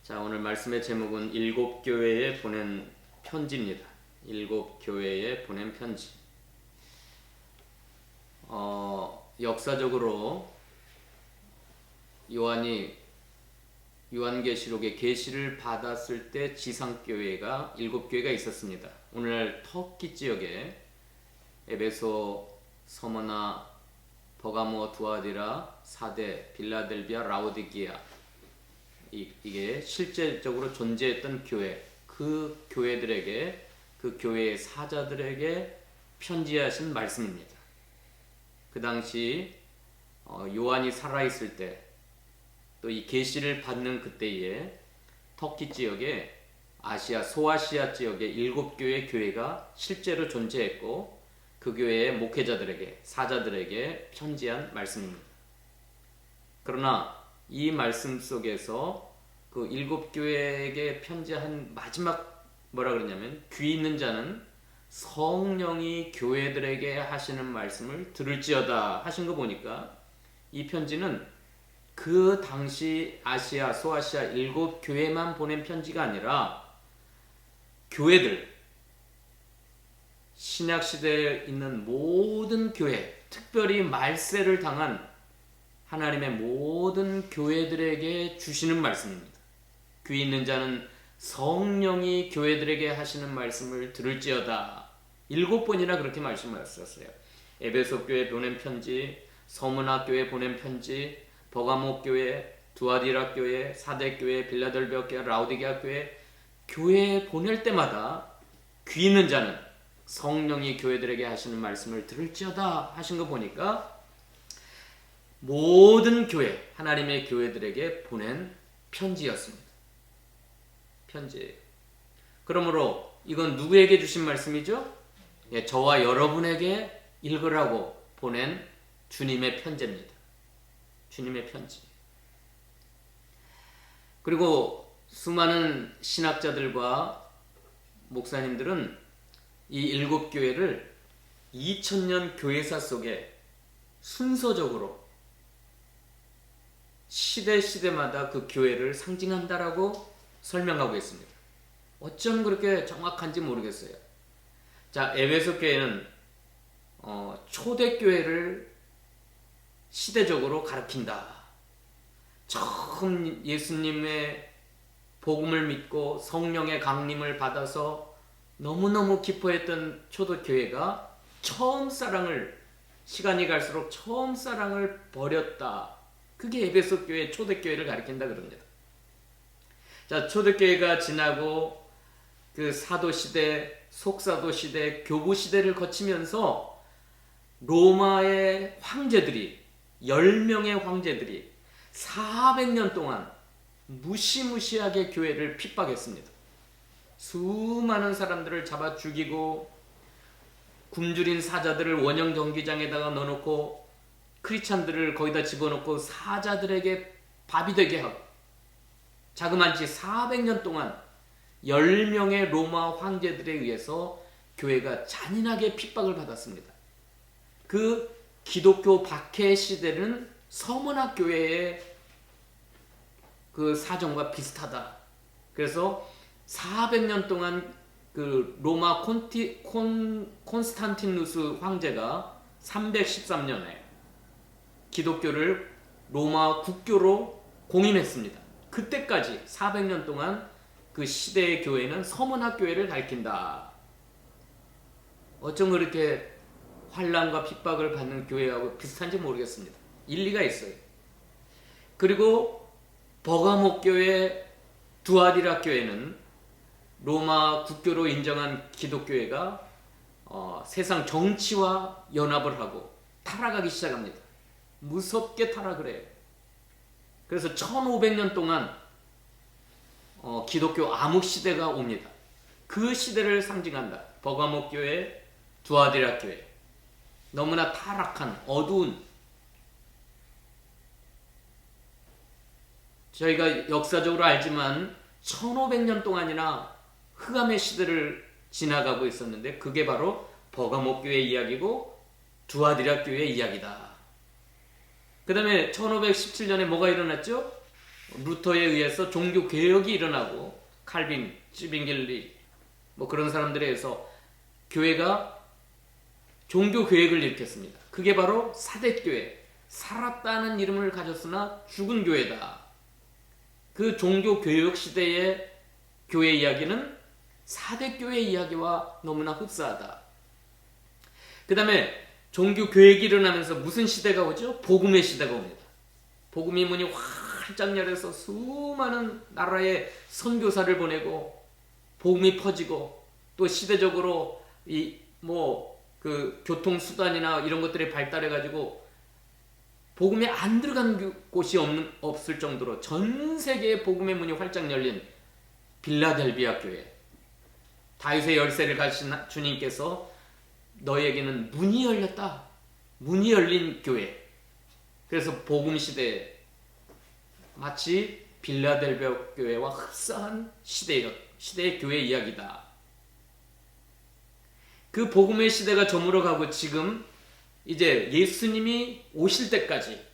자, 오늘 말씀의 제목은 일곱 교회에 보낸 편지입니다. 일곱 교회에 보낸 편지. 역사적으로 요한계시록의 계시를 받았을 때 지상교회가 일곱 교회가 있었습니다. 오늘날 터키 지역에 에베소, 서머나, 버가모, 두아디라, 사데, 빌라델비아, 라오디게아, 이게 실제적으로 존재했던 교회, 그 교회들에게, 그 교회의 사자들에게 편지하신 말씀입니다. 그 당시 요한이 살아있을 때, 또 이 계시를 받는 그때에 터키 지역에 아시아, 소아시아 지역에 일곱 교회 교회가 실제로 존재했고, 그 교회의 목회자들에게, 사자들에게 편지한 말씀입니다. 그러나 이 말씀 속에서 그 일곱 교회에게 편지한 마지막 뭐라 그러냐면, 귀 있는 자는 성령이 교회들에게 하시는 말씀을 들을지어다 하신 거 보니까, 이 편지는 그 당시 아시아, 소아시아 일곱 교회만 보낸 편지가 아니라 교회들, 신약시대에 있는 모든 교회, 특별히 말세를 당한 하나님의 모든 교회들에게 주시는 말씀입니다. 귀 있는 자는 성령이 교회들에게 하시는 말씀을 들을지어다. 7번이나 그렇게 말씀하셨어요. 에베소 교회 보낸 편지, 서문화 교회 보낸 편지, 버가모 교회, 두아디라 교회, 사데 교회, 빌라델비아 교회, 라오디게아 교회, 교회에 보낼 때마다 귀 있는 자는 성령이 교회들에게 하시는 말씀을 들을지어다 하신 거 보니까 모든 교회, 하나님의 교회들에게 보낸 편지였습니다. 편지예요. 그러므로 이건 누구에게 주신 말씀이죠? 예, 저와 여러분에게 읽으라고 보낸 주님의 편지입니다. 주님의 편지. 그리고 수많은 신학자들과 목사님들은 이 일곱 교회를 2000년 교회사 속에 순서적으로 시대마다 그 교회를 상징한다라고 설명하고 있습니다. 어쩜 그렇게 정확한지 모르겠어요. 자, 에베소 교회는 초대교회를 시대적으로 가리킨다. 처음 예수님의 복음을 믿고 성령의 강림을 받아서 너무너무 기뻐했던 초대교회가 처음 사랑을, 시간이 갈수록 처음 사랑을 버렸다. 그게 에베소 교회, 초대교회를 가리킨다 그럽니다. 자, 초대교회가 지나고 그 사도시대, 속사도시대, 교부시대를 거치면서 로마의 황제들이, 10명의 황제들이 400년 동안 무시무시하게 교회를 핍박했습니다. 수많은 사람들을 잡아 죽이고, 굶주린 사자들을 원형 경기장에다가 넣어놓고, 크리스찬들을 거기다 집어넣고 사자들에게 밥이 되게 하고, 자그마치 400년 동안 10명의 로마 황제들에 의해서 교회가 잔인하게 핍박을 받았습니다. 그 기독교 박해 시대는 서문화 교회의 그 사정과 비슷하다. 그래서 400년 동안 그 로마 콘스탄티누스 황제가 313년에 기독교를 로마 국교로 공인했습니다. 그때까지 400년 동안 그 시대의 교회는 서문화 교회를 가리킨다. 어쩜 그렇게 환난과 핍박을 받는 교회하고 비슷한지 모르겠습니다. 일리가 있어요. 그리고 버가모 교회, 두아디라 교회는 로마 국교로 인정한 기독교회가 세상 정치와 연합을 하고 타락하기 시작합니다. 무섭게 타락을 해요. 그래서 1500년 동안 기독교 암흑시대가 옵니다. 그 시대를 상징한다. 버가모 교회, 두아디라 교회. 너무나 타락한 어두운, 저희가 역사적으로 알지만 1500년 동안이나 흑암의 시대를 지나가고 있었는데, 그게 바로 버가모 교회 이야기고 두아디라 교회 이야기다. 그 다음에 1517년에 뭐가 일어났죠? 루터에 의해서 종교 개혁이 일어나고 칼빈, 찌빙길리 뭐 그런 사람들에 의해서 교회가 종교 개혁을 일으켰습니다. 그게 바로 사대교회, 살았다는 이름을 가졌으나 죽은 교회다. 그 종교 개혁 시대의 교회 이야기는 사대교회 이야기와 너무나 흡사하다. 그 다음에 종교 개혁이 일어나면서 무슨 시대가 오죠? 복음의 시대가 옵니다. 복음의 문이 활짝 열려서 수많은 나라에 선교사를 보내고 복음이 퍼지고 또 시대적으로 그 교통수단이나 이런 것들이 발달해가지고 복음에 안 들어간 곳이 없을 정도로 전 세계에 복음의 문이 활짝 열린 빌라델비아 교회. 다윗의 열쇠를 가진 주님께서 너에게는 문이 열렸다. 문이 열린 교회. 그래서 복음 시대에 마치 빌라델비아 교회와 흡사한 시대의 교회 이야기다. 그 복음의 시대가 저물어가고 지금 이제 예수님이 오실 때까지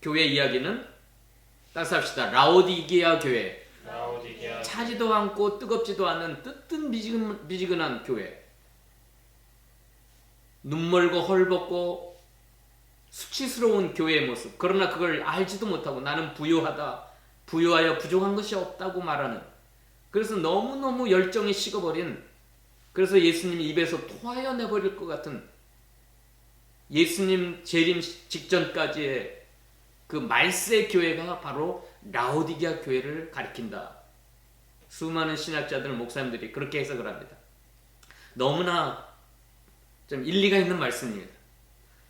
교회 이야기는 따라서 합시다. 라오디게아 교회. 차지도 않고 뜨겁지도 않은 뜨뜻미지근한 교회. 눈멀고 헐벗고 수치스러운 교회의 모습. 그러나 그걸 알지도 못하고 나는 부유하다. 부유하여 부족한 것이 없다고 말하는. 그래서 너무너무 열정이 식어버린, 그래서 예수님 입에서 토하여 내버릴 것 같은 예수님 재림 직전까지의 그 말세 교회가 바로 라오디게아 교회를 가리킨다. 수많은 신학자들, 목사님들이 그렇게 해석을 합니다. 너무나 좀 일리가 있는 말씀입니다.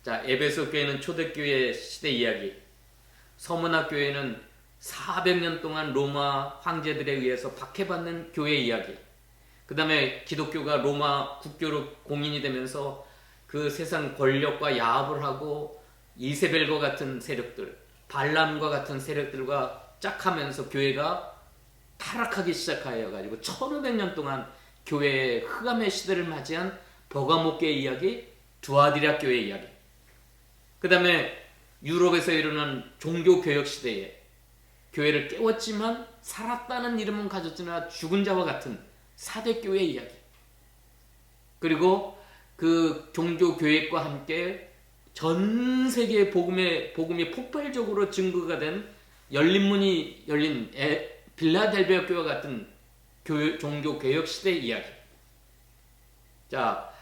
자, 에베소 교회는 초대교회 시대 이야기, 서문화 교회는 400년 동안 로마 황제들에 의해서 박해받는 교회 이야기, 그 다음에 기독교가 로마 국교로 공인이 되면서 그 세상 권력과 야합을 하고 이세벨과 같은 세력들, 발람과 같은 세력들과 짝하면서 교회가 타락하기 시작하여가지고 1500년 동안 교회의 흑암의 시대를 맞이한 버가모교회 이야기, 두아디라 교회 이야기, 그 다음에 유럽에서 일어난 종교개혁 시대에 교회를 깨웠지만 살았다는 이름은 가졌으나 죽은 자와 같은 사대교회 이야기, 그리고 그 종교교획과 함께 전 세계의 복음이 폭발적으로 증거가 된 열린문이 열린 빌라델비아 교회와 같은 종교개혁 시대의 이야기. 자,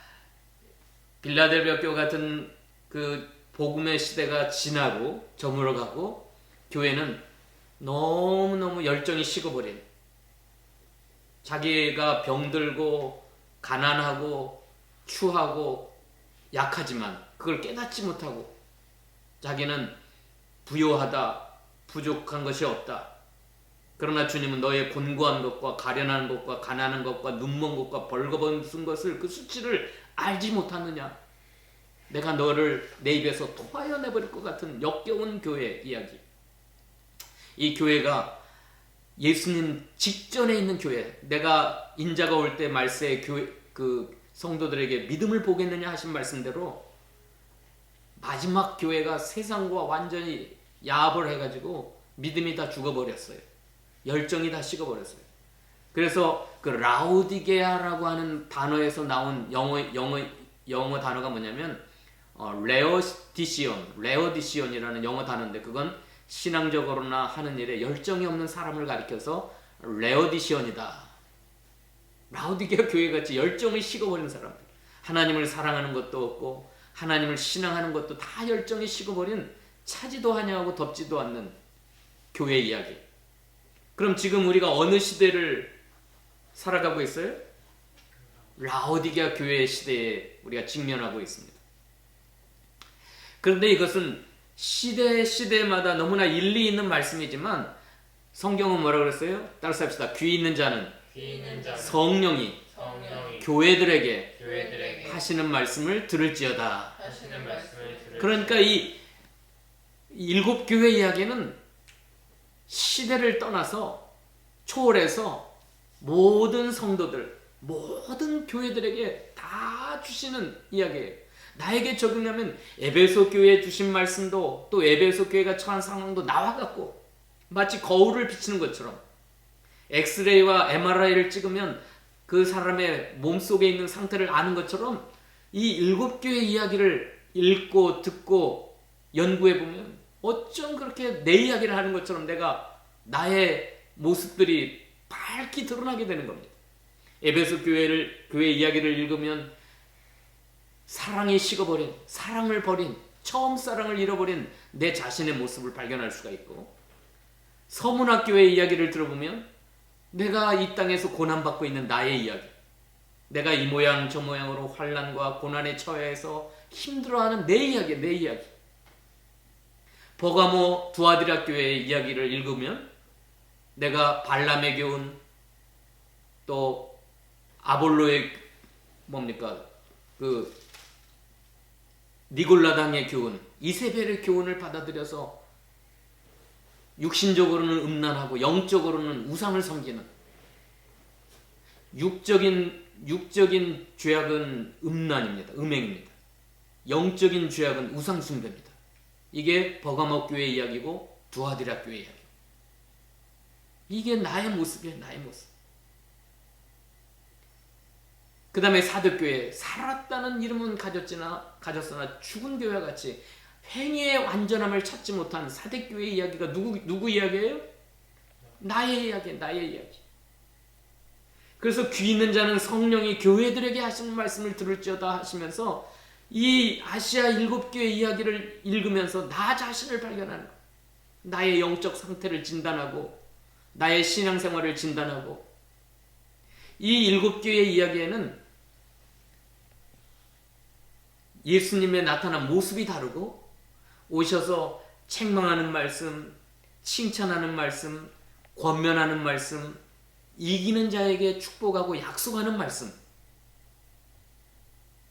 빌라델비아 교회 같은 그 복음의 시대가 지나고 저물어가고 교회는 너무너무 열정이 식어버린, 자기가 병들고 가난하고 추하고 약하지만 그걸 깨닫지 못하고 자기는 부요하다, 부족한 것이 없다. 그러나 주님은 너의 곤고한 것과 가련한 것과 가난한 것과 눈먼 것과 벌거벗은 것을, 그 수치를 알지 못하느냐. 내가 너를 내 입에서 토하여 내버릴 것 같은 역겨운 교회 이야기. 이 교회가 예수님 직전에 있는 교회, 내가 인자가 올 때 말세의 교회, 그 성도들에게 믿음을 보겠느냐 하신 말씀대로 마지막 교회가 세상과 완전히 야합을 해가지고 믿음이 다 죽어버렸어요. 열정이 다 식어버렸어요. 그래서 그 라오디게아라고 하는 단어에서 나온 영어 단어가 뭐냐면 레오디시온이라는 영어 단어인데, 그건 신앙적으로나 하는 일에 열정이 없는 사람을 가리켜서 레오디시온이다. 라오디게아 교회같이 열정이 식어버린 사람들, 하나님을 사랑하는 것도 없고 하나님을 신앙하는 것도 다 열정이 식어버린, 차지도 하냐고 덥지도 않는 교회 이야기. 그럼 지금 우리가 어느 시대를 살아가고 있어요? 라오디게아 교회 시대에 우리가 직면하고 있습니다. 그런데 이것은 시대마다 너무나 일리 있는 말씀이지만 성경은 뭐라 그랬어요? 따라서 합시다. 귀 있는 자는 성령이 교회들에게 하시는 말씀을 들을지어다. 그러니까 이 일곱 교회 이야기는 시대를 떠나서 초월해서 모든 성도들, 모든 교회들에게 다 주시는 이야기예요. 나에게 적용하면 에베소 교회에 주신 말씀도 또 에베소 교회가 처한 상황도 나와 같고 마치 거울을 비치는 것처럼 엑스레이와 MRI를 찍으면 그 사람의 몸속에 있는 상태를 아는 것처럼 이 7교회 이야기를 읽고 듣고 연구해 보면 어쩜 그렇게 내 이야기를 하는 것처럼 내가 나의 모습들이 밝히 드러나게 되는 겁니다. 에베소 교회 이야기를 읽으면 사랑이 식어버린, 사랑을 버린, 처음 사랑을 잃어버린 내 자신의 모습을 발견할 수가 있고, 서문학 교회 이야기를 들어보면 내가 이 땅에서 고난받고 있는 나의 이야기, 내가 이 모양 저 모양으로 환난과 고난에 처해서 힘들어하는 내 이야기, 내 이야기. 버가모 두아디라 교회의 이야기를 읽으면 내가 발람의 교훈, 또 아볼로의 니골라당의 교훈, 이세벨의 교훈을 받아들여서 육신적으로는 음란하고 영적으로는 우상을 섬기는, 육적인 죄악은 음란입니다. 음행입니다. 영적인 죄악은 우상 숭배입니다. 이게 버가모 교회 이야기고 두아디라 교회 이야기. 이게 나의 모습이에요. 나의 모습. 그 다음에 사도교회, 살았다는 이름은 가졌으나 죽은 교회와 같이 행위의 완전함을 찾지 못한 사대교회 이야기가 누구 이야기예요? 나의 이야기, 나의 이야기. 그래서 귀 있는 자는 성령이 교회들에게 하시는 말씀을 들을지어다 하시면서 이 아시아 7교회 이야기를 읽으면서 나 자신을 발견하는 거예요. 나의 영적 상태를 진단하고 나의 신앙생활을 진단하고, 이 7교회 이야기에는 예수님의 나타난 모습이 다르고, 오셔서 책망하는 말씀, 칭찬하는 말씀, 권면하는 말씀, 이기는 자에게 축복하고 약속하는 말씀,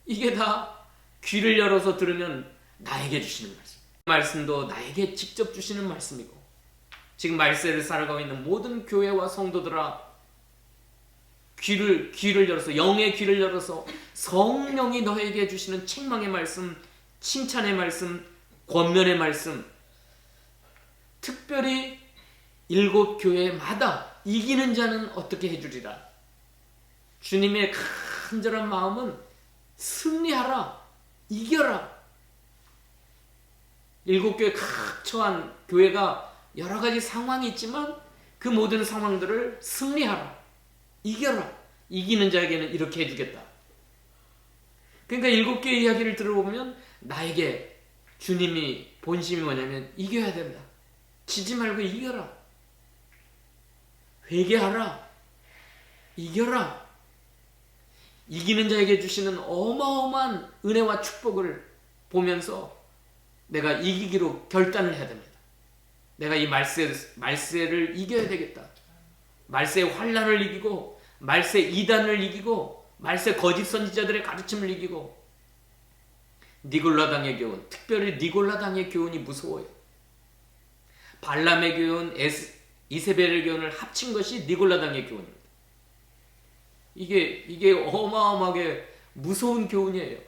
이게 다 귀를 열어서 들으면 나에게 주시는 말씀, 말씀도 나에게 직접 주시는 말씀이고, 지금 말세를 살아가고 있는 모든 교회와 성도들아, 귀를 열어서, 영의 귀를 열어서 성령이 너에게 주시는 책망의 말씀, 칭찬의 말씀, 권면의 말씀, 특별히 7교회마다 이기는 자는 어떻게 해주리라. 주님의 간절한 마음은 승리하라, 이겨라. 7교회 각처한 교회가 여러 가지 상황이 있지만 그 모든 상황들을 승리하라, 이겨라. 이기는 자에게는 이렇게 해주겠다. 그러니까 7개의 이야기를 들어보면 나에게 주님이 본심이 뭐냐면 이겨야 된다. 지지 말고 이겨라. 회개하라. 이겨라. 이기는 자에게 주시는 어마어마한 은혜와 축복을 보면서 내가 이기기로 결단을 해야 됩니다. 내가 이 말세를 이겨야 되겠다. 말세의 환난을 이기고, 말세 이단을 이기고, 말세 거짓 선지자들의 가르침을 이기고. 니골라당의 교훈, 특별히 니골라당의 교훈이 무서워요. 발람의 교훈, 이세벨의 교훈을 합친 것이 니골라당의 교훈입니다. 이게 어마어마하게 무서운 교훈이에요.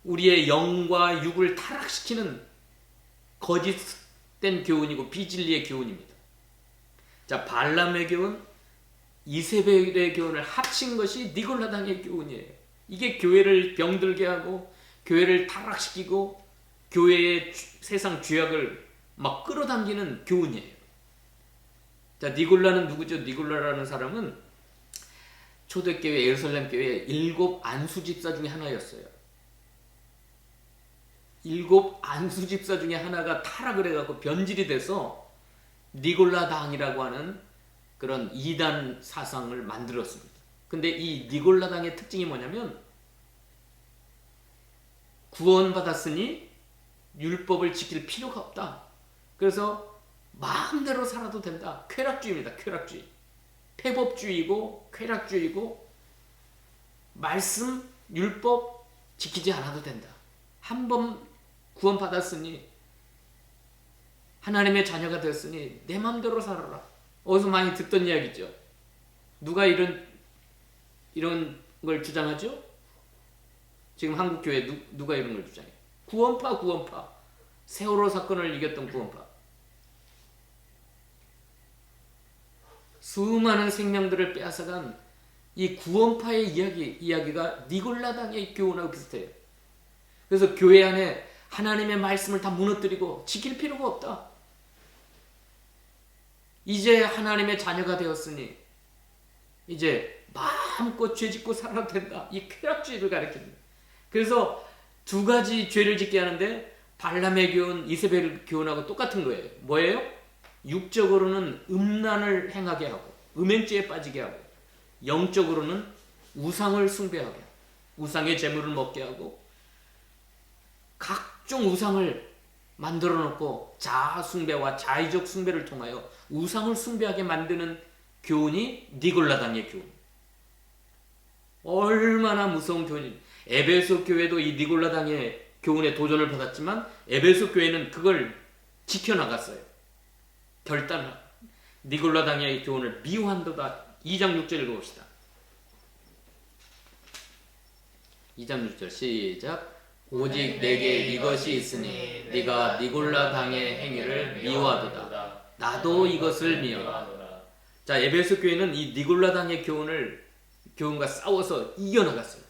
우리의 영과 육을 타락시키는 거짓된 교훈이고 비진리의 교훈입니다. 자, 발람의 교훈, 이세벨의 교훈을 합친 것이 니골라당의 교훈이에요. 이게 교회를 병들게 하고 교회를 타락시키고 교회의 세상 죄악을 막 끌어당기는 교훈이에요. 자, 니골라는 누구죠? 니골라라는 사람은 초대교회 예루살렘 교회의 7 안수집사 중에 하나였어요. 7 안수집사 중에 하나가 타락을 해갖고 변질이 돼서 니골라당이라고 하는 그런 이단 사상을 만들었습니다. 근데 이 니골라당의 특징이 뭐냐면 구원받았으니 율법을 지킬 필요가 없다. 그래서 마음대로 살아도 된다. 쾌락주의입니다. 쾌락주의. 폐법주의고 쾌락주의고, 말씀, 율법 지키지 않아도 된다. 한번 구원받았으니, 하나님의 자녀가 되었으니 내 마음대로 살아라. 어디서 많이 듣던 이야기죠. 누가 이런 걸 주장하죠? 지금 한국교회 누가 이런 걸 주장해요? 구원파. 세월호 사건을 이겼던 구원파. 수많은 생명들을 빼앗아간 이 구원파의 이야기가 니골라당의 교훈하고 비슷해요. 그래서 교회 안에 하나님의 말씀을 다 무너뜨리고 지킬 필요가 없다. 이제 하나님의 자녀가 되었으니 이제 마음껏 죄짓고 살아도 된다. 이 쾌락주의를 가르칩니다. 그래서 두 가지 죄를 짓게 하는데 발람의 교훈, 이세벨 교훈하고 똑같은 거예요. 뭐예요? 육적으로는 음란을 행하게 하고 음행죄에 빠지게 하고, 영적으로는 우상을 숭배하게 하고, 우상의 재물을 먹게 하고, 각종 우상을 만들어 놓고 자아 숭배와 자의적 숭배를 통하여 우상을 숭배하게 만드는 교훈이 니골라당의 교훈. 얼마나 무서운 교훈이. 에베소 교회도 이 니골라당의 교훈에 도전을 받았지만 에베소 교회는 그걸 지켜나갔어요. 결단. 니골라당의 교훈을 미워한도다. 2장 6절 읽어봅시다. 2장 6절 시작. 오직 내게 이것이 있으니 네가 니골라당의 행위를 미워하도다. 나도 이것을 미워하노라. 자, 에베소 교회는 이 니골라당의 교훈과 싸워서 이겨나갔어요.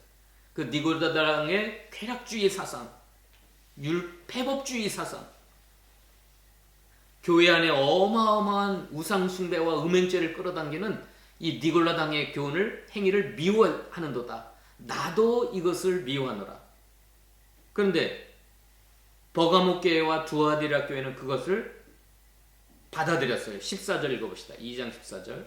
그 니골라당의 쾌락주의 사상, 폐법주의 사상, 교회 안에 어마어마한 우상 숭배와 음행죄를 끌어당기는 이 니골라당의 행위를 미워하는도다. 나도 이것을 미워하노라. 그런데 버가모 교회와 두아디라 교회는 그것을 받아들였어요. 14절 읽어봅시다. 2장 14절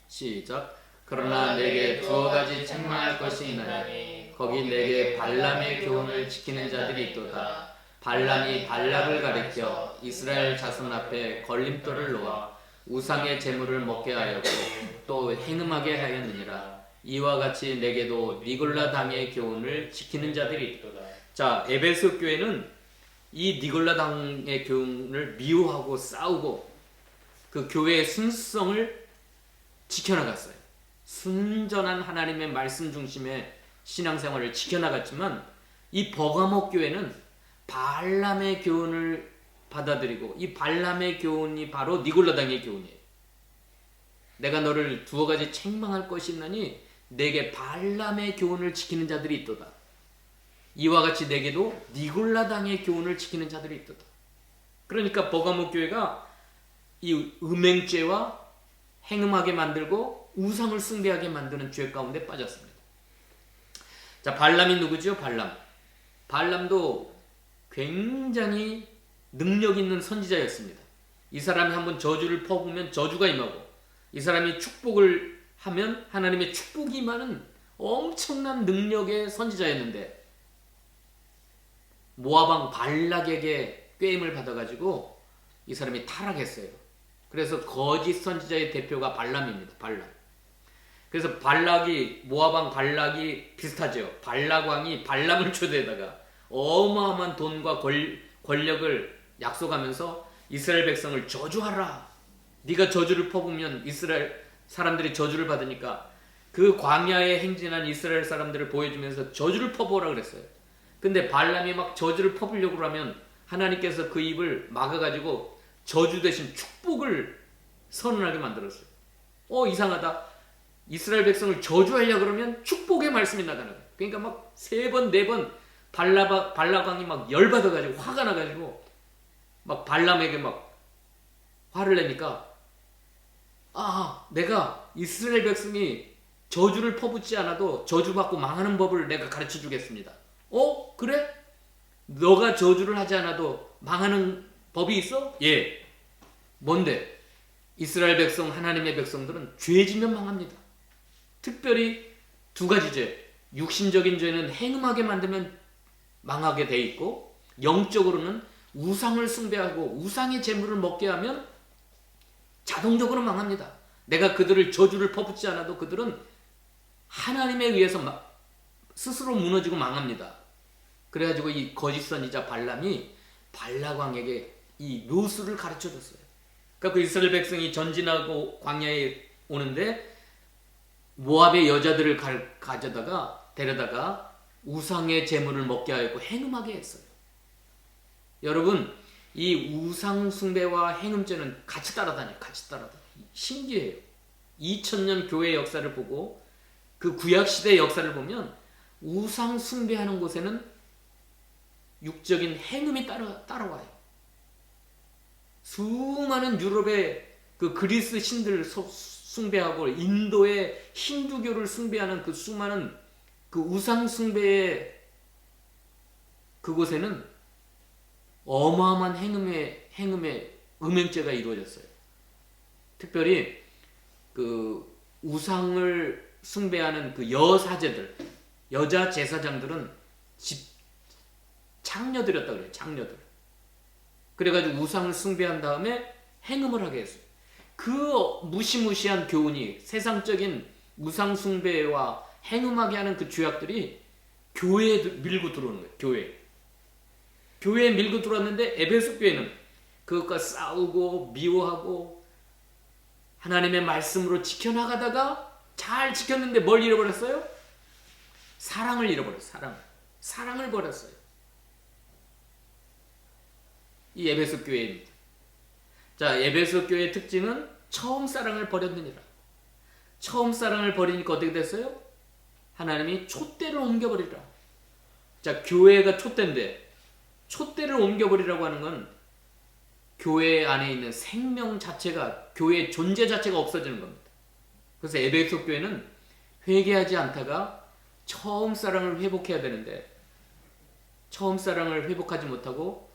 시작. 그러나 내게 두어 가지 책망할 것이 있나니 거기 내게 발람의 교훈을 지키는 자들이 있도다. 발람이 발락을 가리켜 이스라엘 자손 앞에 걸림돌을 놓아 우상의 재물을 먹게 하였고 또 행음하게 하였느니라. 이와 같이 내게도 니골라당의 교훈을 지키는 자들이 있도다. 자, 에베소 교회는 이 니골라당의 교훈을 미워하고 싸우고 그 교회의 순수성을 지켜나갔어요. 순전한 하나님의 말씀 중심의 신앙생활을 지켜나갔지만 이 버가모 교회는 발람의 교훈을 받아들이고 이 발람의 교훈이 바로 니골라당의 교훈이에요. 내가 너를 두어 가지 책망할 것이 있나니 내게 발람의 교훈을 지키는 자들이 있도다. 이와 같이 내게도 니골라당의 교훈을 지키는 자들이 있도다. 그러니까 버가모 교회가 이 음행죄와 행음하게 만들고 우상을 숭배하게 만드는 죄 가운데 빠졌습니다. 자, 발람이 누구죠? 발람도 굉장히 능력 있는 선지자였습니다. 이 사람이 한번 저주를 퍼부으면 저주가 임하고, 이 사람이 축복을 하면 하나님의 축복이 임하는 엄청난 능력의 선지자였는데 모압 왕 발락에게 꾀임을 받아가지고 이 사람이 타락했어요. 그래서 거짓 선지자의 대표가 발람입니다. 그래서 모압 왕 발락이 비슷하죠. 발락 왕이 발람을 초대에다가 어마어마한 돈과 권력을 약속하면서 이스라엘 백성을 저주하라. 네가 저주를 퍼부으면 이스라엘 사람들이 저주를 받으니까 그 광야에 행진한 이스라엘 사람들을 보여주면서 저주를 퍼부으라 그랬어요. 근데 발람이 막 저주를 퍼부으려고 하면 하나님께서 그 입을 막아가지고 저주 대신 축복을 선언하게 만들었어요. 이상하다. 이스라엘 백성을 저주하려고 그러면 축복의 말씀이 나가는 거예요. 그러니까 막 3번, 4번 발락왕이 막 열받아가지고 화가 나가지고 막 발람에게 막 화를 내니까 내가 이스라엘 백성이 저주를 퍼붓지 않아도 저주받고 망하는 법을 내가 가르쳐 주겠습니다. 그래? 너가 저주를 하지 않아도 망하는 법이 있어? 예. 뭔데? 이스라엘 백성, 하나님의 백성들은 죄지면 망합니다. 특별히 2가지 죄. 육신적인 죄는 행음하게 만들면 망하게 돼 있고, 영적으로는 우상을 숭배하고 우상의 재물을 먹게 하면 자동적으로 망합니다. 내가 그들을 저주를 퍼붓지 않아도 그들은 하나님에 의해서 스스로 무너지고 망합니다. 그래가지고 이 거짓 선지자 발람이 발락왕에게 이 묘수를 가르쳐 줬어요. 그러니까 그 이스라엘 백성이 전진하고 광야에 오는데 모압의 여자들을 데려다가 우상의 재물을 먹게 하였고 행음하게 했어요. 여러분, 이 우상 숭배와 행음죄는 같이 따라다녀요. 신기해요. 2000년 교회 역사를 보고 그 구약시대 역사를 보면 우상 숭배하는 곳에는 육적인 행음이 따라와요. 수많은 유럽의 그 그리스 신들을 숭배하고 인도의 힌두교를 숭배하는 그 수많은 그 우상 숭배의 그곳에는 어마어마한 행음의 음행죄가 이루어졌어요. 특별히 그 우상을 숭배하는 그 여사제들, 여자 제사장들은 장녀들이었다 그래요. 장녀들. 그래가지고 우상을 숭배한 다음에 행음을 하게 했어요. 그 무시무시한 교훈이 세상적인 우상 숭배와 행음하게 하는 그 죄악들이 교회에 밀고 들어오는 거예요. 교회에 밀고 들어왔는데 에베소 교회는 그것과 싸우고 미워하고 하나님의 말씀으로 지켜나가다가 잘 지켰는데 뭘 잃어버렸어요? 사랑을 잃어버렸어요. 사랑을 버렸어요. 이 에베소 교회입니다. 자, 에베소 교회의 특징은 처음 사랑을 버렸느니라. 처음 사랑을 버리니까 어떻게 됐어요? 하나님이 촛대를 옮겨버리라. 자, 교회가 촛대인데 촛대를 옮겨버리라고 하는 건 교회 안에 있는 생명 자체가, 교회의 존재 자체가 없어지는 겁니다. 그래서 에베소 교회는 회개하지 않다가 처음 사랑을 회복해야 되는데 처음 사랑을 회복하지 못하고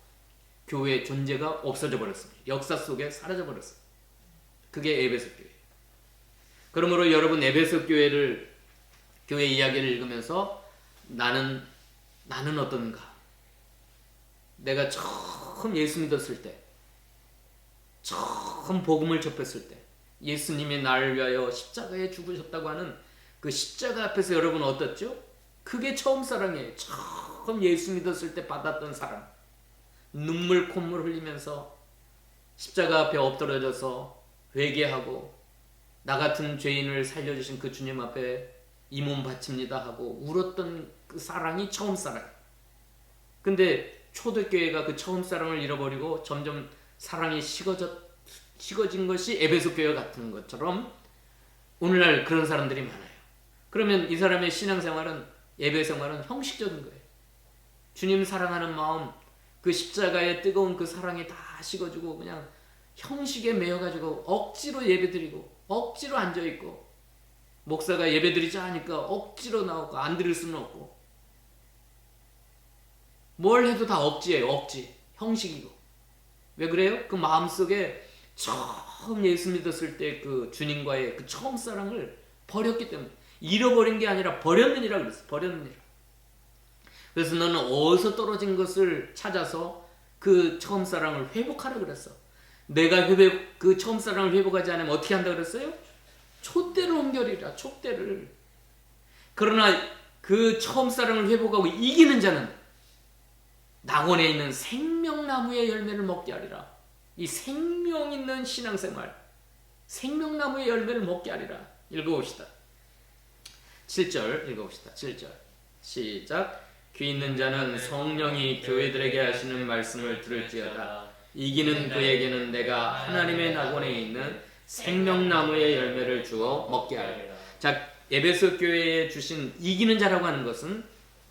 교회의 존재가 없어져 버렸습니다. 역사 속에 사라져 버렸어요. 그게 에베소 교회. 그러므로 여러분 에베소 교회 이야기를 읽으면서 나는 어떤가? 내가 처음 예수 믿었을 때, 처음 복음을 접했을 때, 예수님이 나를 위하여 십자가에 죽으셨다고 하는 그 십자가 앞에서 여러분 어떻죠? 그게 처음 사랑이에요. 처음 예수 믿었을 때 받았던 사랑. 눈물 콧물 흘리면서 십자가 앞에 엎드려져서 회개하고 나 같은 죄인을 살려주신 그 주님 앞에 이 몸 바칩니다 하고 울었던 그 사랑이 처음 사랑. 근데 초대교회가 그 처음 사랑을 잃어버리고 점점 사랑이 식어진 것이 에베소 교회 같은 것처럼 오늘날 그런 사람들이 많아요. 그러면 이 사람의 신앙생활은, 예배생활은 형식적인 거예요. 주님 사랑하는 마음, 그 십자가의 뜨거운 그 사랑이 다 식어지고 그냥 형식에 매여가지고 억지로 예배드리고 억지로 앉아있고 목사가 예배드리자 하니까 억지로 나오고 안 드릴 수는 없고 뭘 해도 다 억지예요. 억지. 형식이고. 왜 그래요? 그 마음속에 처음 예수 믿었을 때 그 주님과의 그 처음 사랑을 버렸기 때문에, 잃어버린 게 아니라 버렸느니라 그랬어요. 버렸느니라. 그래서 너는 어디서 떨어진 것을 찾아서 그 처음 사랑을 회복하라 그랬어. 내가 그 처음 사랑을 회복하지 않으면 어떻게 한다 그랬어요? 촛대를 옮겨리라. 촛대를. 그러나 그 처음 사랑을 회복하고 이기는 자는 낙원에 있는 생명나무의 열매를 먹게 하리라. 이 생명 있는 신앙생활, 생명나무의 열매를 먹게 하리라. 읽어봅시다. 7절 읽어봅시다. 7절 시작. 귀 있는 자는 성령이 교회들에게 하시는 말씀을 들을지어다. 이기는 그에게는 내가 하나님의 낙원에 있는 생명나무의 열매를 주어 먹게 하리라. 자, 에베소 교회에 주신 이기는 자라고 하는 것은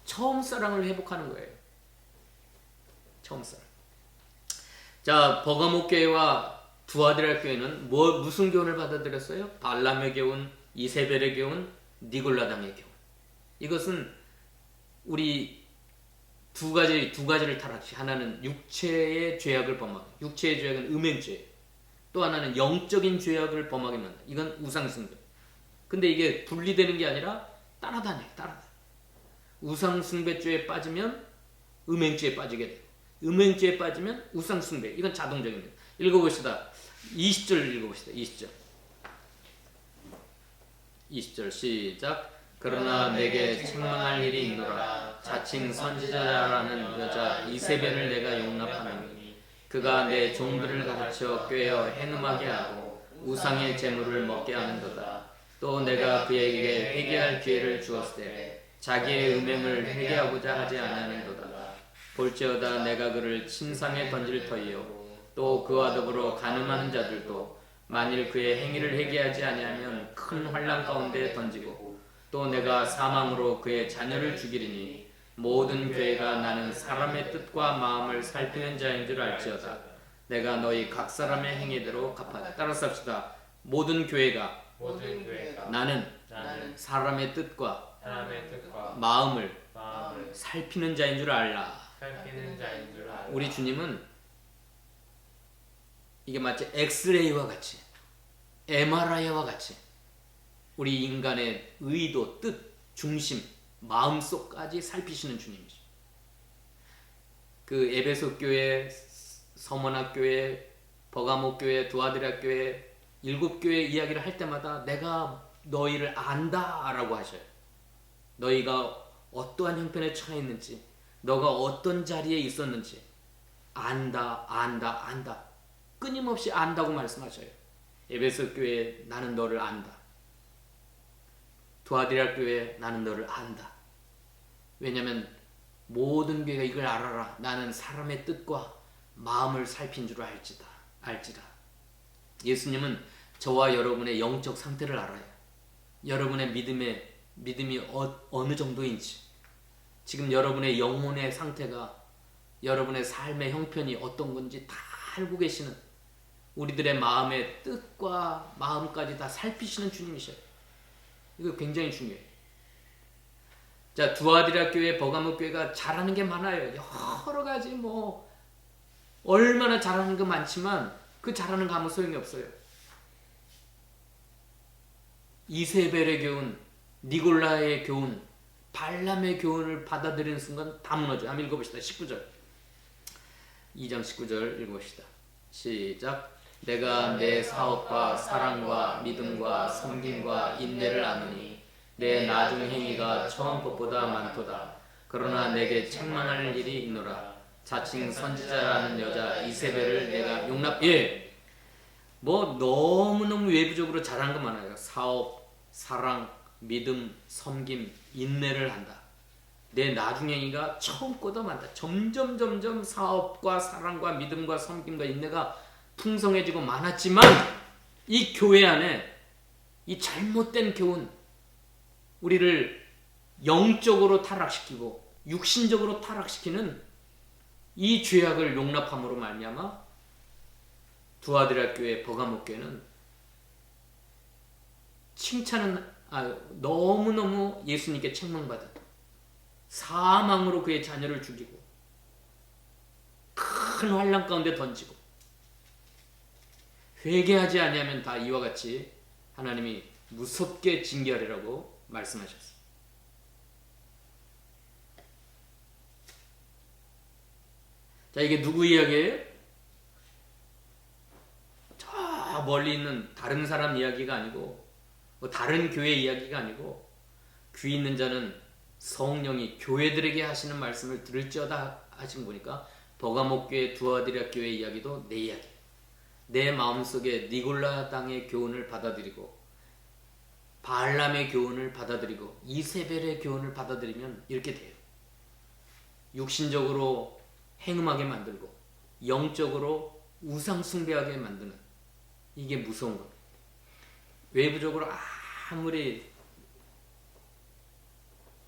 처음 사랑을 회복하는 거예요. 처음 사랑. 자, 버가모 교회와 두아드라 교회는 무슨 교훈을 받아들였어요? 발람의 교훈, 이세벨의 교훈, 니골라당의 교훈. 이것은 우리 두 가지를 타락시. 하나는 육체의 죄악을 범하게. 육체의 죄악은 음행죄. 또 하나는 영적인 죄악을 범하게 만다. 이건 우상숭배. 근데 이게 분리되는 게 아니라 따라다녀. 우상숭배죄에 빠지면 음행죄에 빠지게 돼요. 음행죄에 빠지면 우상숭배. 이건 자동적입니다. 읽어봅시다. 20절 읽어봅시다. 20절 시작. 그러나 내게 책망할 일이 있노라. 자칭 선지자라는 여자 이세벨을 내가 용납하노니 그가 내 종들을 가르쳐 꿰어 행음하게 하고 우상의 재물을 먹게 하는도다. 또 내가 그에게 회개할 기회를 주었을 때 자기의 음행을 회개하고자 하지 않았는도다. 볼지어다 내가 그를 침상에 던질 터이요 또 그와 더불어 간음하는 자들도 만일 그의 행위를 회개하지 아니하면 큰 환난 가운데 던지고 또 내가 사망으로 그의 자녀를 죽이리니 모든 교회가 나는 사람의 뜻과 마음을 살피는 자인 줄 알지어다. 내가 너희 각 사람의 행위대로 갚아다. 따라서 합시다. 모든 교회가 나는 사람의 뜻과 마음을 살피는 자인 줄 알라. 우리 주님은 이게 마치 엑스레이와 같이 MRI와 같이 우리 인간의 의도, 뜻, 중심, 마음속까지 살피시는 주님이죠. 그 에베소 교회, 서머나 교회, 버가모 교회, 두아드라 교회, 7교회 이야기를 할 때마다 내가 너희를 안다라고 하셔요. 너희가 어떠한 형편에 처해 있는지, 너가 어떤 자리에 있었는지 안다, 안다, 안다. 끊임없이 안다고 말씀하셔요. 에베소 교회 나는 너를 안다. 두아디라 교회 나는 너를 안다. 왜냐하면 모든 교회가 이걸 알아라. 나는 사람의 뜻과 마음을 살핀 줄 알지라. 예수님은 저와 여러분의 영적 상태를 알아요. 여러분의 믿음이 어느 정도인지, 지금 여러분의 영혼의 상태가, 여러분의 삶의 형편이 어떤 건지 다 알고 계시는, 우리들의 마음의 뜻과 마음까지 다 살피시는 주님이셔요. 이거 굉장히 중요해요. 자, 두아디라 교회, 버가모 교회가 잘하는 게 많아요. 여러 가지 얼마나 잘하는 거 많지만 그 잘하는 거 아무 소용이 없어요. 이세벨의 교훈, 니골라의 교훈, 발람의 교훈을 받아들이는 순간 다 무너져요. 한번 읽어봅시다. 19절. 2장 19절 읽어봅시다. 시작. 내가 내 사업과 사랑과 믿음과 섬김과 인내를 아노니 내 나중 행위가 처음 것보다 많도다. 그러나 내게 책망할 일이 있노라. 자칭 선지자라는 여자 이세벨을 내가 너무너무 외부적으로 잘한 거 많아요. 사업, 사랑, 믿음, 섬김, 인내를 한다. 내 나중 행위가 처음 것보다 많다. 점점 사업과 사랑과 믿음과 섬김과 인내가 풍성해지고 많았지만 이 교회 안에 이 잘못된 교훈, 우리를 영적으로 타락시키고 육신적으로 타락시키는 이 죄악을 용납함으로 말미암아 두아디라 교회, 버가모 교회는 너무너무 예수님께 책망받은, 사망으로 그의 자녀를 죽이고 큰 환난 가운데 던지고, 회개하지 아니하면 다 이와 같이 하나님이 무섭게 징계하리라고 말씀하셨어요. 자, 이게 누구 이야기예요? 저 멀리 있는 다른 사람 이야기가 아니고, 다른 교회 이야기가 아니고, 귀 있는 자는 성령이 교회들에게 하시는 말씀을 들을지어다 하신 거니까, 버가모 교회, 두아디라 교회 이야기도 내 이야기. 내 마음속에 니골라 당의 교훈을 받아들이고, 발람의 교훈을 받아들이고, 이세벨의 교훈을 받아들이면 이렇게 돼요. 육신적으로 행음하게 만들고 영적으로 우상 숭배하게 만드는, 이게 무서운 겁니다. 외부적으로 아무리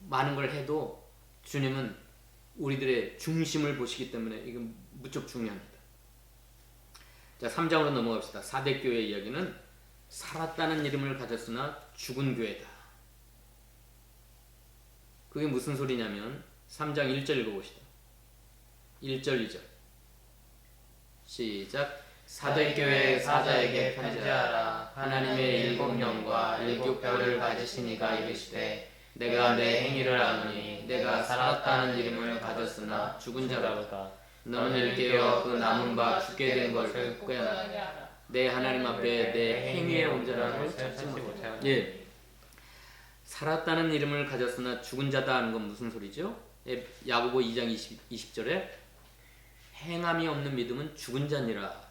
많은 걸 해도 주님은 우리들의 중심을 보시기 때문에 이건 무척 중요합니다. 자, 3장으로 넘어갑시다. 사대교회 이야기는 살았다는 이름을 가졌으나 죽은 교회다. 그게 무슨 소리냐면 3장 1절 읽어봅시다. 1절 2절 시작. 사대교회 사자에게 편지하라. 하나님의 일곱 영과 일곱 별을 가지신 이가 이르시되 내가 내 행위를 아노니 내가 살았다는 이름을 가졌으나 죽은 자로다. 너는 일깨어 그 남은 바 죽게 된 것을 꾀하라. 내 하나님 앞에 내 행위의 온전함을 찾지 못하여. 살았다는 이름을 가졌으나 죽은 자다 하는 건 무슨 소리죠? 야고보 2장 20절에 행함이 없는 믿음은 죽은 자니라.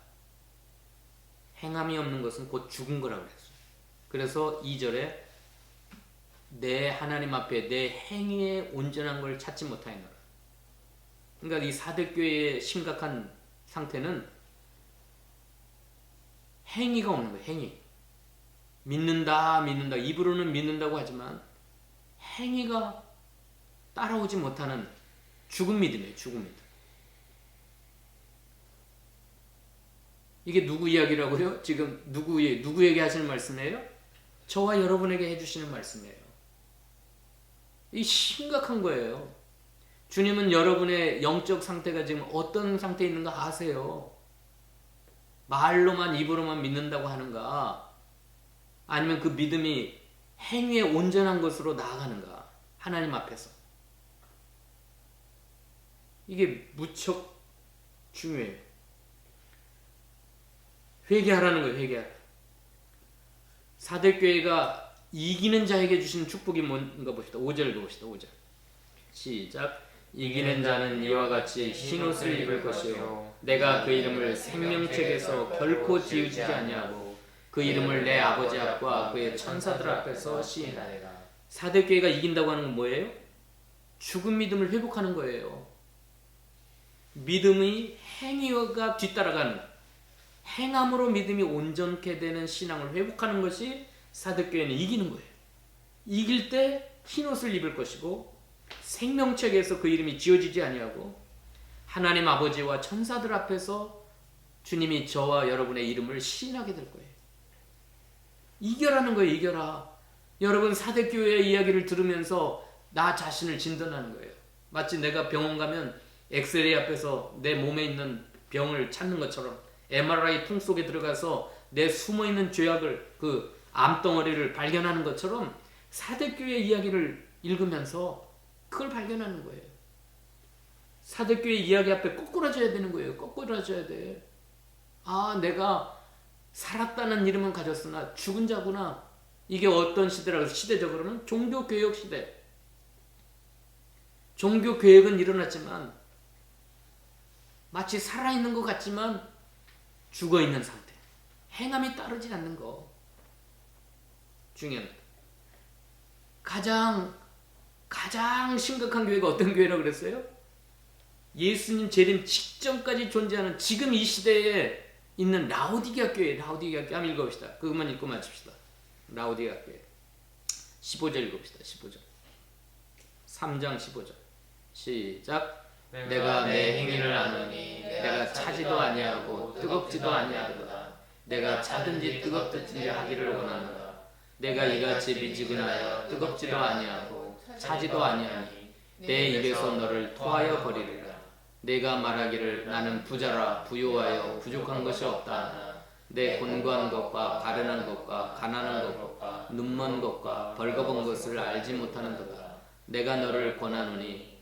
행함이 없는 것은 곧 죽은 거라고 그랬어요. 그래서 2절에 내 하나님 앞에 내 행위의 온전한 걸 찾지 못하였노라. 그러니까 이 사대교회의 심각한 상태는 행위가 없는 거예요. 행위. 믿는다 입으로는 믿는다고 하지만 행위가 따라오지 못하는 죽은 믿음이에요. 죽은 믿음. 이게 누구 이야기라고요? 지금 누구에게 하시는 말씀이에요? 저와 여러분에게 해주시는 말씀이에요. 이 심각한 거예요. 주님은 여러분의 영적 상태가 지금 어떤 상태에 있는가 아세요. 말로만 입으로만 믿는다고 하는가, 아니면 그 믿음이 행위에 온전한 것으로 나아가는가, 하나님 앞에서. 이게 무척 중요해요. 회개하라는 거예요. 회개하라. 사대교회가 이기는 자에게 주신 축복이 뭔가 봅시다. 5절 봅시다. 5절 시작. 이기는 자는 이와 같이 흰옷을 입을 것이요 내가 그 이름을 생명책에서 결코 지우지 아니하고 그 이름을 내 아버지 앞과 그의 천사들 앞에서 시인하리라. 사대교회가 이긴다고 하는 건 뭐예요? 죽은 믿음을 회복하는 거예요. 믿음의 행위가 뒤따라가는, 행함으로 믿음이 온전케 되는 신앙을 회복하는 것이 사대교회는 이기는 거예요. 이길 때 흰옷을 입을 것이고 생명책에서 그 이름이 지어지지 아니하고 하나님 아버지와 천사들 앞에서 주님이 저와 여러분의 이름을 시인하게 될 거예요. 이겨라는 거예요. 이겨라. 여러분 사대교회의 이야기를 들으면서 나 자신을 진단하는 거예요. 마치 내가 병원 가면 엑스레이 앞에서 내 몸에 있는 병을 찾는 것처럼, MRI 통 속에 들어가서 내 숨어있는 죄악을, 그 암덩어리를 발견하는 것처럼 사대교회 이야기를 읽으면서 그걸 발견하는 거예요. 사대교회 이야기 앞에 꼬꾸라져야 되는 거예요. 꼬꾸라져야 돼. 아, 내가 살았다는 이름은 가졌으나 죽은 자구나. 이게 어떤 시대라고? 시대적으로는 종교개혁 시대. 종교개혁은 일어났지만 마치 살아있는 것 같지만 죽어있는 상태. 행함이 따르지 않는 거. 중요합니다. 가장 심각한 교회가 어떤 교회라고 그랬어요? 예수님 재림 직전까지 존재하는 지금 이 시대에 있는 라오디게아 교회. 라오디게아 교회 한번 읽어봅시다. 그것만 읽고 마칩시다. 라오디게아 교회 15절 읽어봅시다. 15절 3장 15절 시작. 내가 내 행위를 아노니 내가 차지도 아니하고 뜨겁지도 아니하도다. 내가 차든지 뜨겁든지 하기를 원하노라. 내가 이같이 미지근하여 뜨겁지도 아니하고 차지도 아니하니 내 입에서 너를 토하여 버리리라. 내가 말하기를 나는 부자라 부요하여 부족한 것이 없다. 내 곤고한 것과 가련한 것과 가난한 것과 눈먼 것과 벌거벗은 것을 알지 못하는도다. 내가 너를 권하노니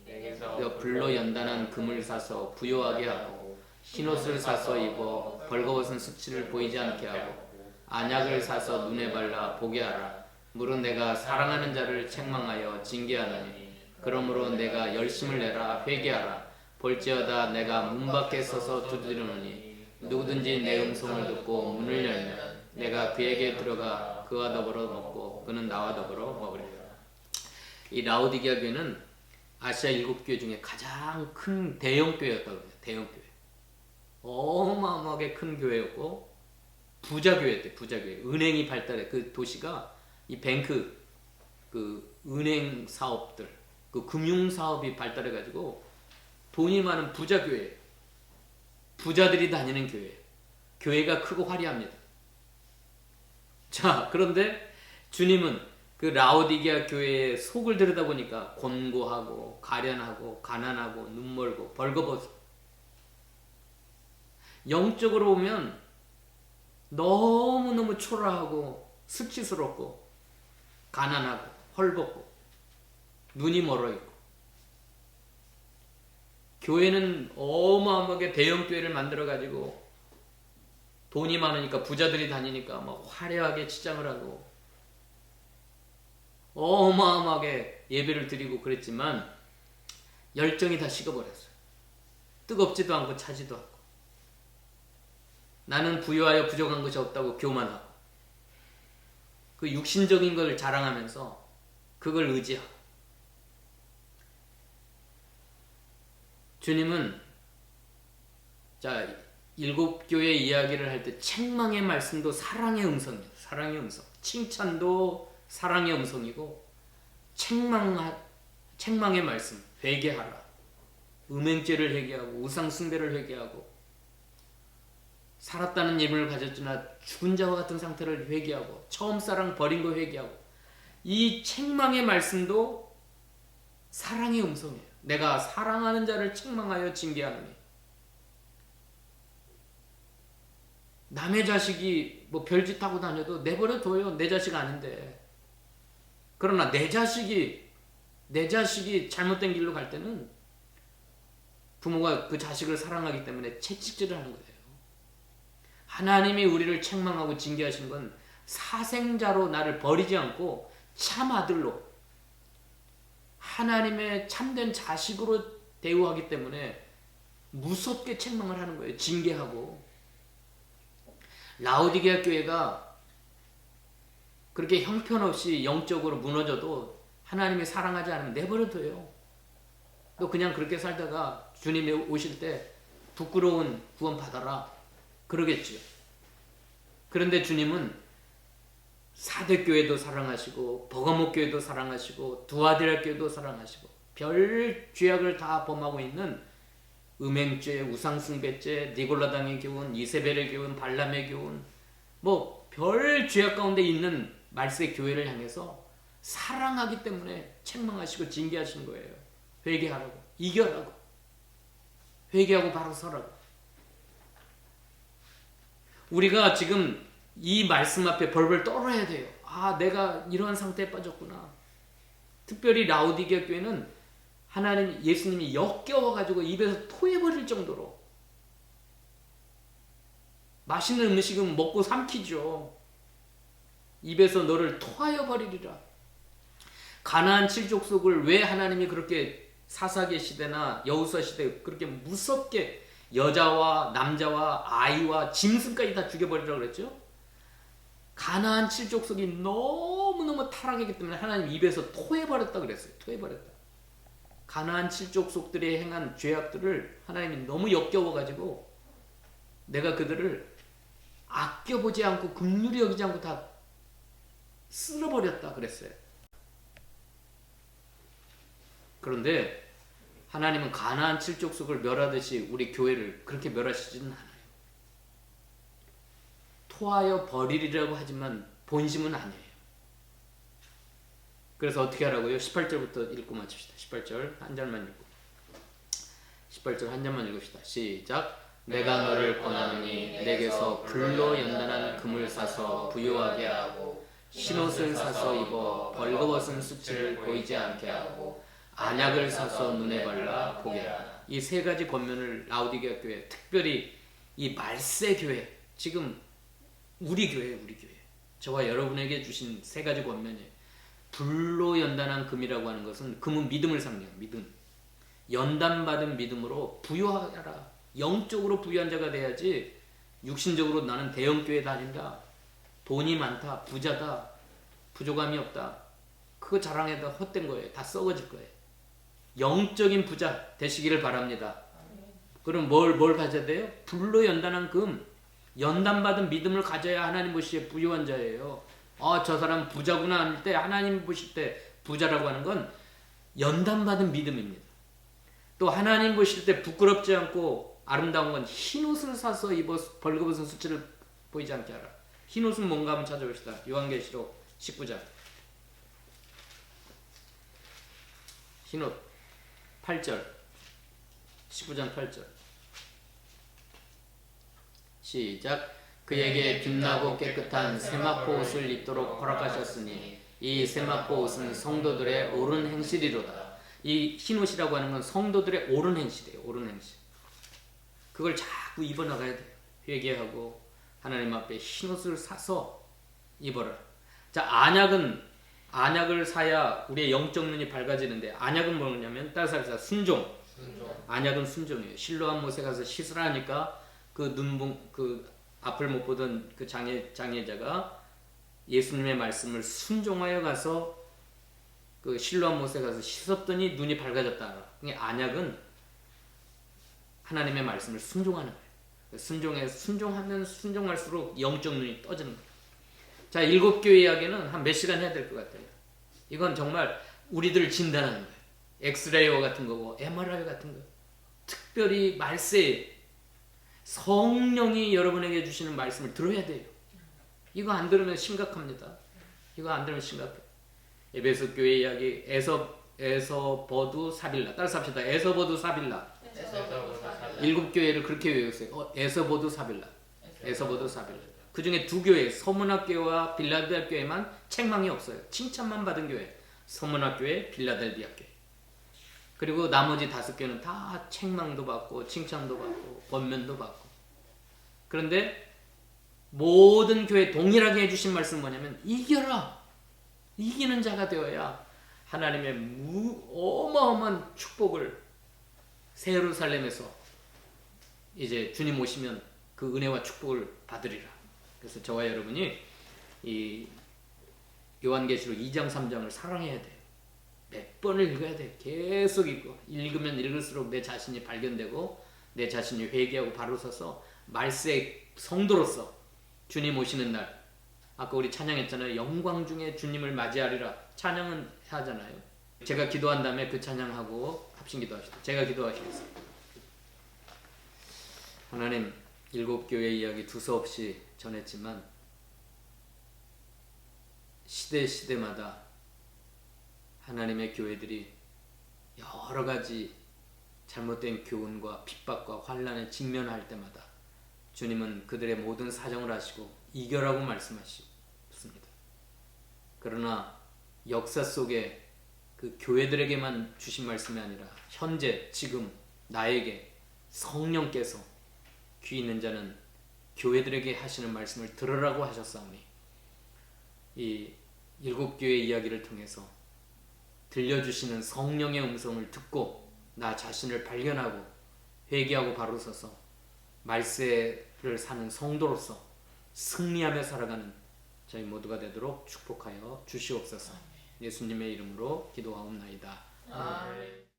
불로 연단한 금을 사서 부요하게 하고 흰옷을 사서 입어 벌거벗은 수치를 보이지 않게 하고 안약을 사서 눈에 발라 보게 하라. 물은 내가 사랑하는 자를 책망하여 징계하노니 그러므로 내가 열심을 내라. 회개하라. 볼지어다 내가 문 밖에 서서 두드리노니 누구든지 내 음성을 듣고 문을 열면 내가 그에게 들어가 그와 더불어 먹고 그는 나와 더불어 먹으리라. 이 라오디게아 교회는 아시아 7교회 중에 가장 큰 대형 교회였다고 해요. 대형 교회. 어마어마하게 큰 교회였고 부자 교회였대. 부자 교회. 은행이 발달해. 그 도시가 이 뱅크, 그 은행 사업들, 그 금융 사업이 발달해 가지고 돈이 많은 부자 교회. 부자들이 다니는 교회. 교회가 크고 화려합니다. 자, 그런데 주님은 그 라오디게아 교회의 속을 들여다보니까 곤고하고 가련하고 가난하고 눈멀고 벌거벗어. 영적으로 보면 너무너무 초라하고 수치스럽고 가난하고 헐벗고 눈이 멀어있고, 교회는 어마어마하게 대형 교회를 만들어 가지고 돈이 많으니까 부자들이 다니니까 막 화려하게 치장을 하고 어마어마하게 예배를 드리고 그랬지만 열정이 다 식어버렸어요. 뜨겁지도 않고 차지도 않고 나는 부유하여 부족한 것이 없다고 교만하고 그 육신적인 걸 자랑하면서 그걸 의지하고 주님은 자, 7교회 이야기를 할 때 책망의 말씀도 사랑의 음성이에요. 사랑의 음성. 칭찬도 사랑의 음성이고 책망의 말씀, 회개하라. 음행죄를 회개하고 우상 숭배를 회개하고 살았다는 예물을 가졌으나 죽은 자와 같은 상태를 회개하고 처음 사랑 버린 거 회개하고 이 책망의 말씀도 사랑의 음성이에요. 내가 사랑하는 자를 책망하여 징계하노니. 남의 자식이 뭐 별짓 하고 다녀도 내버려 둬요. 내 자식 아닌데. 그러나 내 자식이 잘못된 길로 갈 때는 부모가 그 자식을 사랑하기 때문에 채찍질을 하는 거예요. 하나님이 우리를 책망하고 징계하신 건 사생자로 나를 버리지 않고 참 아들로 하나님의 참된 자식으로 대우하기 때문에 무섭게 책망을 하는 거예요. 징계하고. 라오디게아 교회가 그렇게 형편없이 영적으로 무너져도 하나님이 사랑하지 않으면 내버려둬요. 너 그냥 그렇게 살다가 주님이 오실 때 부끄러운 구원 받아라 그러겠지요. 그런데 주님은 사대교회도 사랑하시고 버가모 교회도 사랑하시고 두아디라 교회도 사랑하시고 별 죄악을 다 범하고 있는 음행죄, 우상숭배죄, 니골라당의 교훈, 이세벨의 교훈, 발람의 교훈 뭐 별 죄악 가운데 있는 말세 교회를 향해서 사랑하기 때문에 책망하시고 징계하신 거예요. 회개하라고, 이겨라고, 회개하고 바로 서라고. 우리가 지금 이 말씀 앞에 벌벌 떨어야 돼요. 아, 내가 이러한 상태에 빠졌구나. 특별히 라오디게아 교회는 하나님, 예수님이 역겨워가지고 입에서 토해버릴 정도로 맛있는 음식은 먹고 삼키죠. 입에서 너를 토하여 버리리라. 가나안 7족속을 왜 하나님이 그렇게 사사기 시대나 여호수아 시대 그렇게 무섭게 여자와 남자와 아이와 짐승까지 다 죽여버리라고 그랬죠? 가나안 7족속이 너무너무 타락했기 때문에 하나님 입에서 토해버렸다 그랬어요. 토해버렸다. 가나안 7족속들이 행한 죄악들을 하나님이 너무 역겨워가지고 내가 그들을 아껴보지 않고 긍휼히 여기지 않고 다 쓸어버렸다 그랬어요. 그런데 하나님은 가나안 7족속을 멸하듯이 우리 교회를 그렇게 멸하시지는 않아요. 토하여 버리리라고 하지만 본심은 아니에요. 그래서 어떻게 하라고요? 18절부터 읽고 마칩시다. 18절 한 절만 읽고 18절 한 절만 읽읍시다. 시작. 내가 너를 권하노니 내게서 불로 연단한 금을 사서 부요하게 하고 흰옷을 사서 입어 벌거벗은 수치를 보이지 않게 하고 안약을 사서 눈에 발라 보게 하라. 이 세 가지 권면을 라오디게아 교회, 특별히 이 말세 교회, 지금 우리 교회 저와 여러분에게 주신 세 가지 권면이에요. 불로 연단한 금이라고 하는 것은 금은 믿음을 상징해요. 믿음. 연단받은 믿음으로 부요하라. 영적으로 부유한 자가 돼야지 육신적으로 나는 대형교회 다닌다, 돈이 많다, 부자다, 부족함이 없다, 그거 자랑해도 헛된 거예요. 다 썩어질 거예요. 영적인 부자 되시기를 바랍니다. 그럼 뭘 가져야 돼요? 불로 연단한 금, 연단받은 믿음을 가져야 하나님 보시기에 부유한 자예요. 저 사람 부자구나 할 때 하나님 보실 때 부자라고 하는 건 연단받은 믿음입니다. 또 하나님 보실 때 부끄럽지 않고 아름다운 건 흰옷을 사서 입어 벌거벗은 수치를 보이지 않게 하라. 흰옷은 뭔가 한번 찾아봅시다. 요한계시록 19장 흰옷 8절 19장 8절 시작. 그에게 빛나고 깨끗한 세마포 옷을 입도록 허락하셨으니 이 세마포 옷은 성도들의 옳은 행실이로다. 이 흰옷이라고 하는 건 성도들의 옳은 행실이에요. 옳은 행실. 그걸 자꾸 입어나가야 돼요. 회개하고 하나님 앞에 흰옷을 사서 입어라. 자, 안약을 사야 우리의 영적 눈이 밝아지는데, 안약은 뭐냐면 따라서 합시다. 순종. 안약은 순종이에요. 실로암 못에 가서 씻으라 하니까 그 앞을 못 보던 그 장애자가 예수님의 말씀을 순종하여 가서 그 실로암 못에 가서 씻었더니 눈이 밝아졌다. 그러니까 안약은 하나님의 말씀을 순종하는 거예요. 순종하면 순종할수록 영적 눈이 떠지는 거예요. 자, 7교회 이야기는 한 몇 시간 해야 될 것 같아요. 이건 정말 우리들 진단하는 거예요. 엑스레이와 같은 거고 MRI 같은 거. 특별히 말세 성령이 여러분에게 주시는 말씀을 들어야 돼요. 이거 안 들으면 심각합니다. 이거 안 들으면 심각해요. 에베소 교회 이야기 에서버두 사빌라. 따라서 합시다. 에서버두 사빌라. 7교회를 그렇게 외우세요. 에서버두 사빌라. 에서버두 사빌라. 그 중에 2교회 서문학교와 빌라델비아 교회만 책망이 없어요. 칭찬만 받은 교회. 서문학교회, 빌라델비아 교회. 그리고 나머지 5교회는 다 책망도 받고 칭찬도 받고 권면도 받고. 그런데 모든 교회 동일하게 해주신 말씀은 뭐냐면 이겨라. 이기는 자가 되어야 하나님의 어마어마한 축복을 새 예루살렘에서 이제 주님 오시면 그 은혜와 축복을 받으리라. 그래서 저와 여러분이 이 요한계시록 2장 3장을 사랑해야 돼요. 몇 번을 읽어야 돼요. 계속 읽고 읽으면 읽을수록 내 자신이 발견되고 내 자신이 회개하고 바로 서서 말세 성도로서 주님 오시는 날, 아까 우리 찬양했잖아요. 영광 중에 주님을 맞이하리라. 찬양은 하잖아요. 제가 기도한 다음에 그 찬양하고 합심 기도하시죠. 제가 기도하시겠습니다. 하나님, 7교회 이야기 두서없이 전했지만 시대마다 하나님의 교회들이 여러 가지 잘못된 교훈과 핍박과 환난에 직면할 때마다 주님은 그들의 모든 사정을 아시고 이겨라고 말씀하셨습니다. 그러나 역사 속에 그 교회들에게만 주신 말씀이 아니라 현재 지금 나에게 성령께서 귀 있는 자는 교회들에게 하시는 말씀을 들으라고 하셨사오니 이 7교회 이야기를 통해서 들려주시는 성령의 음성을 듣고 나 자신을 발견하고 회개하고 바로 서서 말세를 사는 성도로서 승리하며 살아가는 저희 모두가 되도록 축복하여 주시옵소서. 예수님의 이름으로 기도하옵나이다. 아멘.